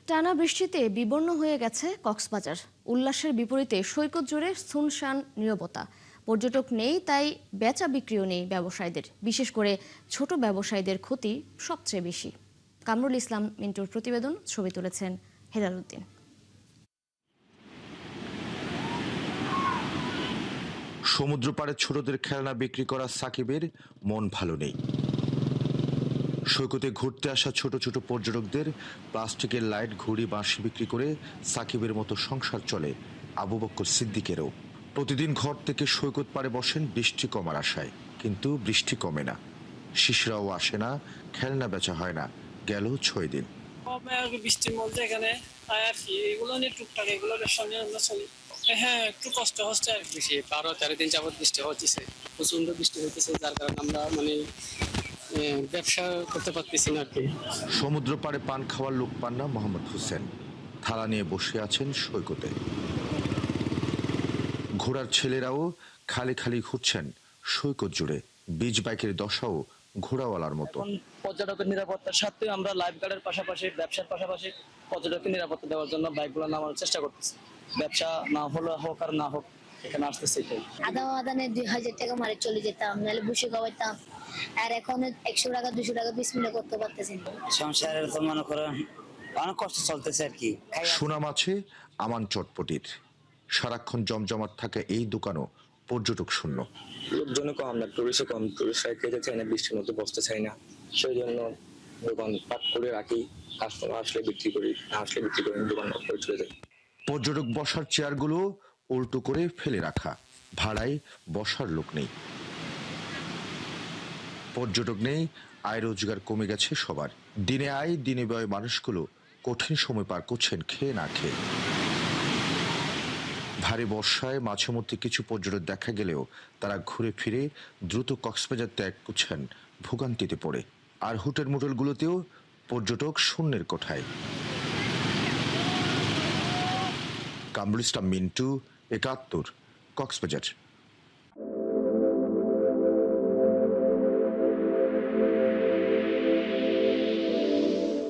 টানা বৃষ্টিতে বিবর্ণ হয়ে গেছে কক্সবাজার। উল্লাসের বিপরীতে সৈকত জুড়ে সুনসান নীরবতা। পর্যটক নেই, তাই বেচা বিক্রিও নেই ব্যবসায়ীদের। বিশেষ করে ছোট ব্যবসায়ীদের ক্ষতি সবচেয়ে বেশি। কামরুল ইসলাম মিন্টুর প্রতিবেদন, ছবি তুলেছেন হেলাল উদ্দিন। সমুদ্র পাড়ে ছোটদের খেলনা বিক্রি করা সাকিবের মন ভালো নেই। সৈকতে ঘুরতে আসা ছোট ছোট পর্যটকদের প্লাস্টিকের লাইট, ঘুড়ি, বাঁশি বিক্রি করে সাকিবের মতো সংসার চলে আবু বক্কর সিদ্দিকেরও। প্রতিদিন ঘর থেকে সৈকত পাড়ে বসেন বৃষ্টি কমার আশায়, কিন্তু বৃষ্টি কমে না। শিশিরাও আসে না, খেলনা বেচা হয় না। গেল 6 দিন। বৃষ্টির মধ্যে এখানে আর কি এগুলো নিয়ে টুকটাক এগুলোর সঙ্গে আমরা চলি। হ্যাঁ, একটু কষ্ট হচ্ছে আর কি। বেশি 12-13 দিন যাবত বৃষ্টি হচ্ছে, প্রচন্ড বৃষ্টি হইতেছে, যার কারণে আমরা ব্যবসা করতে পারতেছি না আর কি। সমুদ্র পাড়ে পান খাওয়ার লোক পান না মোহাম্মদ হোসেন। থালা নিয়ে বসে আছেন সৈকতে। ঘোড়ার ছেলেরাও খালি খালি ঘুরছেন সৈকত জুড়ে। বিচ বাইকের দশাও ঘোড়াওয়ালার মতো। পর্যটকের নিরাপত্তার স্বার্থে আমরা লাইফ গার্ডের পাশাপাশি ব্যবসার পাশাপাশি পর্যটকের নিরাপত্তা দেওয়ার জন্য বাইকগুলো নামানোর চেষ্টা করতেছি। ব্যবসা না হলে হোক আর না হোক, এখানে আসতেছি। আদানে 2000 টাকা মারে চলে যেতাম, নাহলে বসে খাওয়াইতাম। আর এখন 100 টাকা 200 টাকা বিসমিল্লাহ করতে পারতেছি না। সংসারের তো মনে করেন অনেক কষ্ট চলতেছে আর কি। সুনাম আছে আমান চটপটির। সারাক্ষণ জমজমাট থাকে এই দোকানও পর্যটক শূন্য। লোকজনও কম না, টুরিস্টও কম। টুরিস্টরা খেতে চায় না, বৃষ্টির মধ্যে বসতে চায় না। সেই জন্য দোকান পাট করে রাখি, কাস্টমার আসলে বিক্রি করি, না আসলে বিক্রি করি, দোকান অফ করে চলে যাই। পর্যটক বসার চেয়ারগুলো উল্টো করে ফেলে রাখা, ভাড়ায় বসার লোক নেই। পর্যটক নেই, আয় রোজগার কমে গেছে সবার। দিনে আয় দিনে ব্যয় মানুষগুলো কঠিন সময় পার করছেন খেয়ে না খেয়ে। ভারী বর্ষায় মাঝে মধ্যে কিছু পর্যটক দেখা গেলেও তারা ঘুরে ফিরে দ্রুত কক্সবাজার ত্যাগ করছেন ভোগান্তিতে পড়ে। আর হোটেল মোটেলগুলোতেও পর্যটক শূন্যের কোঠায়। কামরুল ইসলাম মিন্টু, 71, কক্সবাজার।